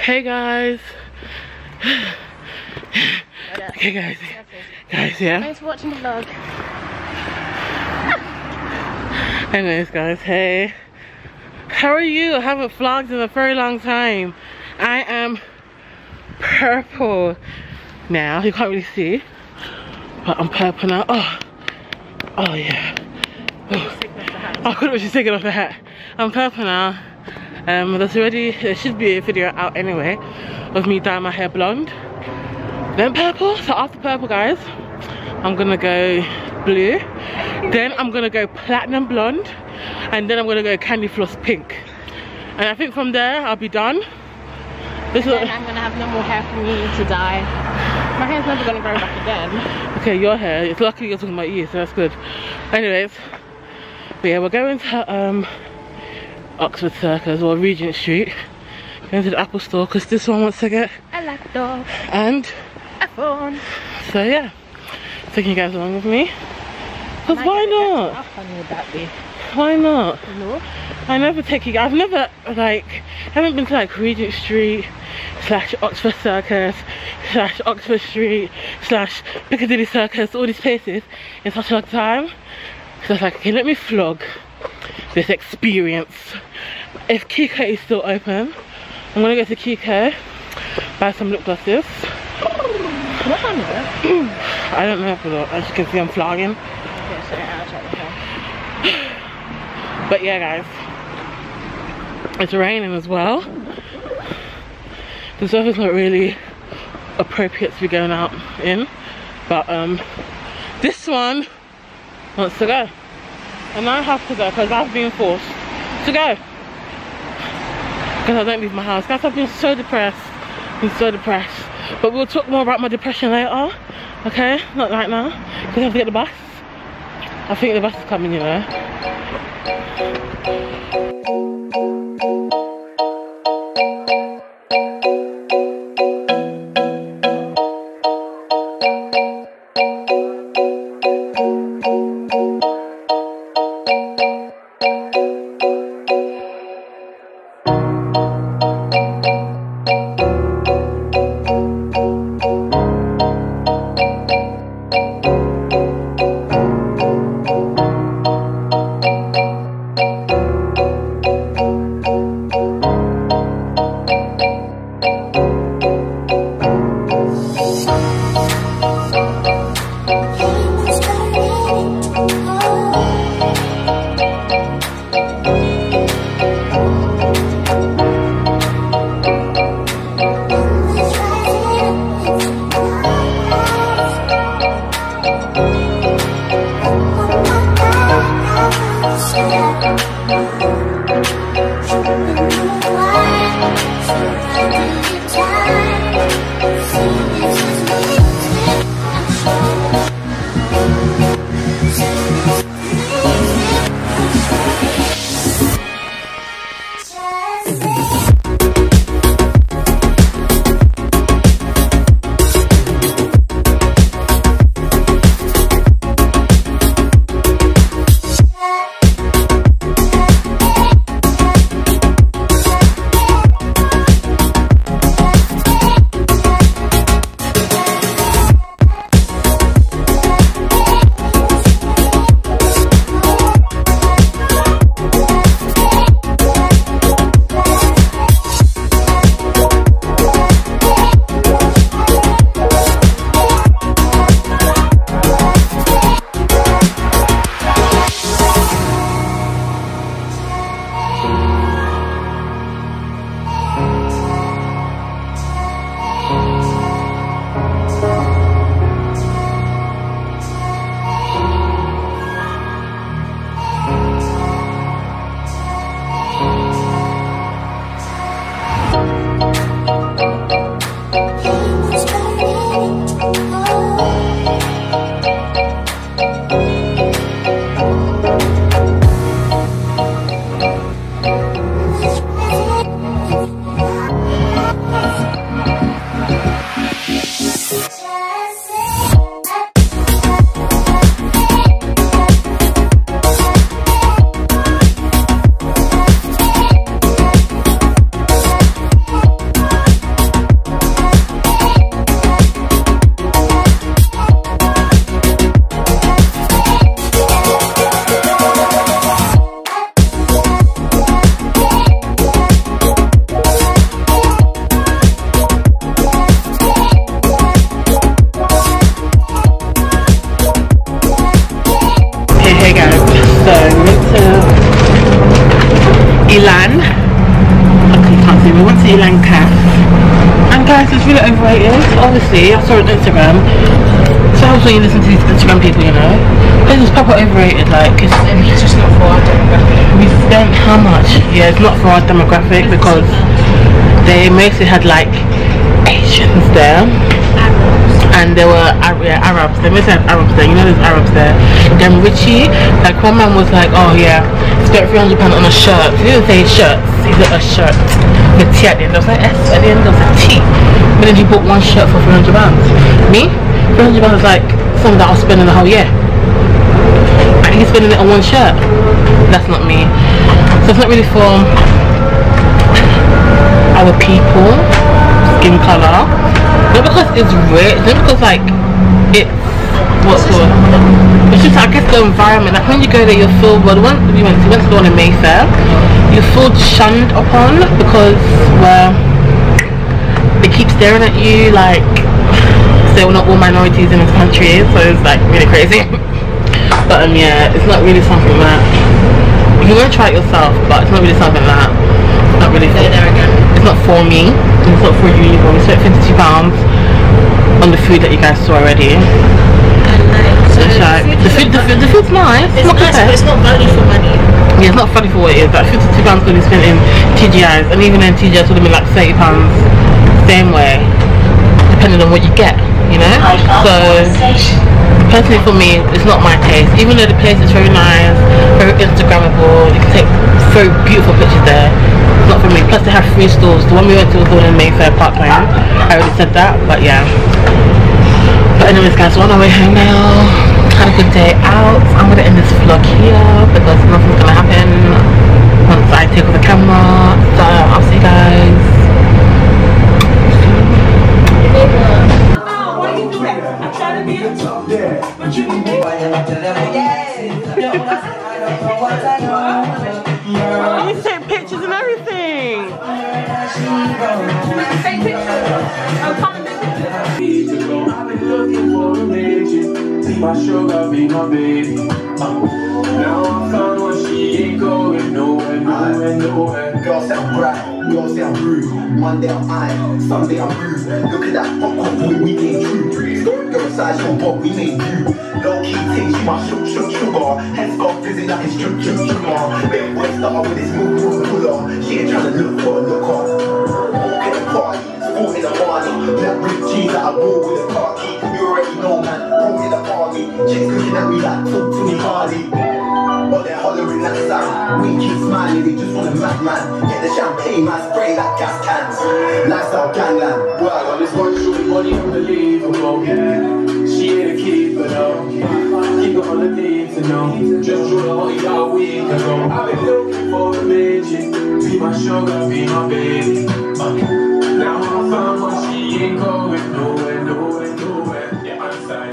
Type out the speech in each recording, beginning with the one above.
Hey guys. Okay guys. Yeah. Thanks for watching the vlog. Anyways guys, hey. How are you? I haven't vlogged in a very long time. I am purple now. You can't really see. But I'm purple now. Oh yeah. I couldn't actually take it off the hat. I'm purple now. There should be a video out anyway of me dyeing my hair blonde, then purple. So after purple guys, I'm gonna go blue, then I'm gonna go platinum blonde, and then I'm gonna go candy floss pink, and I think from there I'll be done. I'm gonna have no more hair for me to dye. My hair's never gonna grow back again. Okay, your hair, it's lucky you're talking about you, so that's good. Anyways, but yeah, we're going to Oxford Circus or Regent Street, going to the Apple store because this one wants to get a laptop and a phone. So yeah, taking you guys along with me, because why not? How funny would that be? Why not? No, I never take you. I've never haven't been to like Regent Street / Oxford Circus / Oxford Street / Piccadilly Circus, all these places in such a long time. So I was like, okay, let me vlog this experience. If Kiko is still open, I'm gonna go to Kiko, buy some lip glosses. what time is it? I don't know, but as you can see I'm vlogging. Okay, so I'll check the time. But yeah guys, it's raining as well. The surface is not really appropriate to be going out in, but this one wants to go. And I have to go because I've been forced to go. Because I don't leave my house. Guys, I've been so depressed. But we'll talk more about my depression later. Okay? Not right now. Because I have to get the bus. I think the bus is coming, you know. Elan Cass. And guys, it's really overrated. Obviously, I saw it on Instagram. So I was when you listen to these Instagram people, you know. It's proper overrated, like It's just not for our demographic. we spent how much? Yeah, it's not for our demographic because they mostly had like Asians there. And there were Arabs. They mostly had Arabs there. You know, there's Arabs there. Then Richie, like one man was like, oh yeah, spent £300 on a shirt. He didn't say shirts. He said a shirt. The T at the end. There was an S at the end. There was a T. But then he bought one shirt for £300. Me, £300 is like something that I'll spend in the whole year. And he's spending it on one shirt. That's not me. So it's not really for our people, skin color. Not because it's rich, not because like it's what's called. It's just I guess the environment. Like when you go there, you feel well. We went to the one in Mayfair. You feel shunned upon because well, they keep staring at you like say we're not all minorities in this country. So it's like really crazy. But yeah, it's not really something that you can go try it yourself, but it's not really something that not really for, it's not for me, it's not for you either. We spent £52 on the food that you guys saw already. So the food's nice. It's nice, but it's not value for money. Yeah, it's not funny for what it is. Like £52 could be spent in TGI's, and even then TGI's would have been like £30 same way, depending on what you get, you know. So personally for me, it's not my taste. Even though the place is very nice, very Instagrammable, you can take very beautiful pictures there. It's not for me. Plus they have 3 stores. The one we went to was the one in Mayfair Park Lane. I already said that, but yeah. But anyways guys, we're on our way home now. Had a good day out. I'm gonna end this vlog here because nothing's gonna happen once I take off the camera. So I'll see you guys. You take pictures and everything. Take pictures. Oh, come and take pictures. I've been looking for a midget. See my sugar be my baby. Now I found one, she ain't going nowhere, nowhere, nowhere. Girls sound bright, girls sound rude. Monday I'm high, Sunday I'm rude. Look at that popcorn boy, we ain't true. Girl size your bob, we made you. Low key things, you my sugar. Head spelled busy like it's sugar. Big boy starter with his move puller. She ain't tryna look for a look on. Walk in the party, sport in the party. Black ripped jeans that I wore with a car key. You already know man, roll in the party. Chicks looking at me like talk to me Harley. But they're hollering that sound. We keep smiling, they just want a madman. Get the champagne, man, spray like gas cans. Lifestyle gangland. Well, on this one shorty body unbelievable. She ain't a keeper though. Keep her on the need to know. Just drew the hottie out a week ago. I've been looking for a midget. Be my sugar, be my baby. Now I found one, she ain't going nowhere, nowhere, nowhere. Yeah, I'm sorry.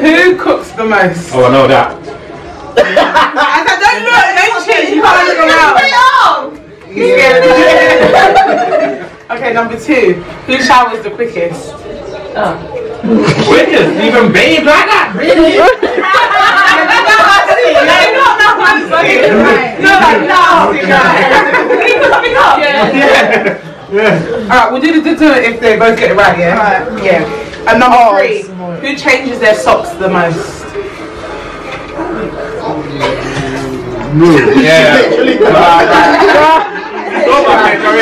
Who cooks the most? Oh, I know that. Don't look, don't cheat, you can't look around. You scared? Okay, number 2. Who showers the quickest? Quickest? Even babe like that? Really? Alright, we'll do the if they both get it right, yeah? Yeah. And number 3, who changes their socks the most? Yeah.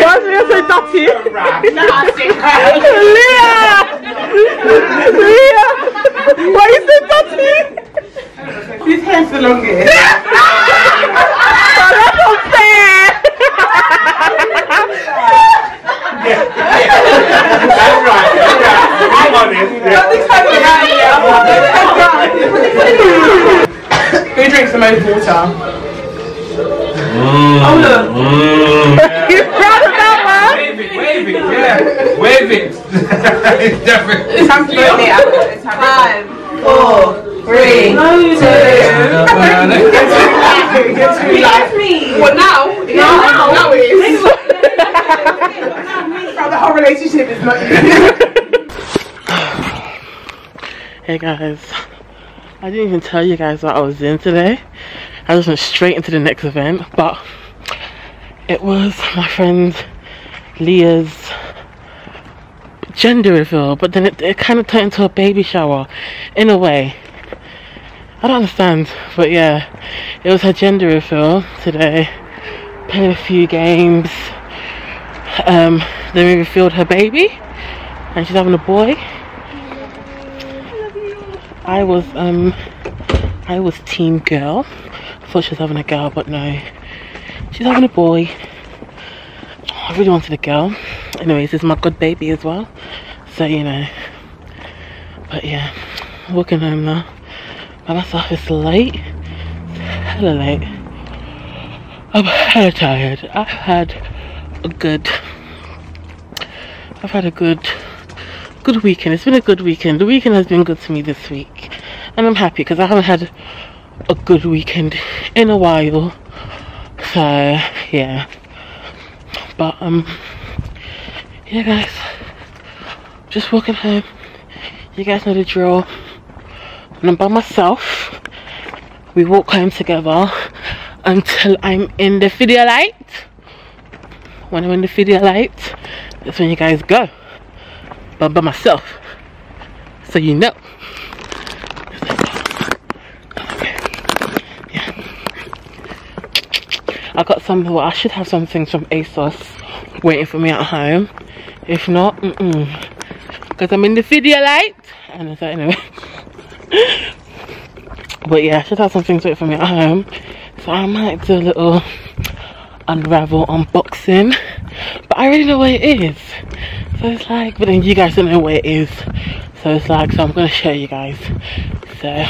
Why did you say dirty? Leah! Leah! Why you say dirty? Whose hair's the longest? That's unfair! That's right. I'm honest. Who drinks the most water? Oh look! You proud of that one? Wave it, yeah. Wave it. It's definitely. It's time to go there. 5, 4, 3, 2. What now? Now it is. The whole relationship is not. Hey guys, I didn't even tell you guys what I was in today. I just went straight into the next event, but it was my friend Leah's gender reveal, but then it kind of turned into a baby shower in a way. I don't understand, but yeah, it was her gender reveal today. Played a few games. Then we revealed her baby, and she's having a boy. I was team girl. I thought she was having a girl, but no, she's having a boy. I really wanted a girl. Anyways, this is my good baby as well, so you know. But yeah, walking home now by myself. It's late. It's hella late. I'm hella tired. I've had a good weekend. It's been a good weekend. The weekend has been good to me this week, and I'm happy because I haven't had a good weekend in a while. So yeah, but yeah guys, just walking home. You guys know the drill. When I'm by myself, we walk home together until I'm in the video light. When I'm in the video light, that's when you guys go. But I'm by myself, so you know. Yeah. I got some. Well, I should have some things from ASOS waiting for me at home. If not, because I'm in the video light. And so anyway. But yeah, I should have some things waiting for me at home. So I might do a little unravel unboxing. But I already know where it is. So it's like, but then you guys don't know where it is. So it's like, so I'm going to show you guys. So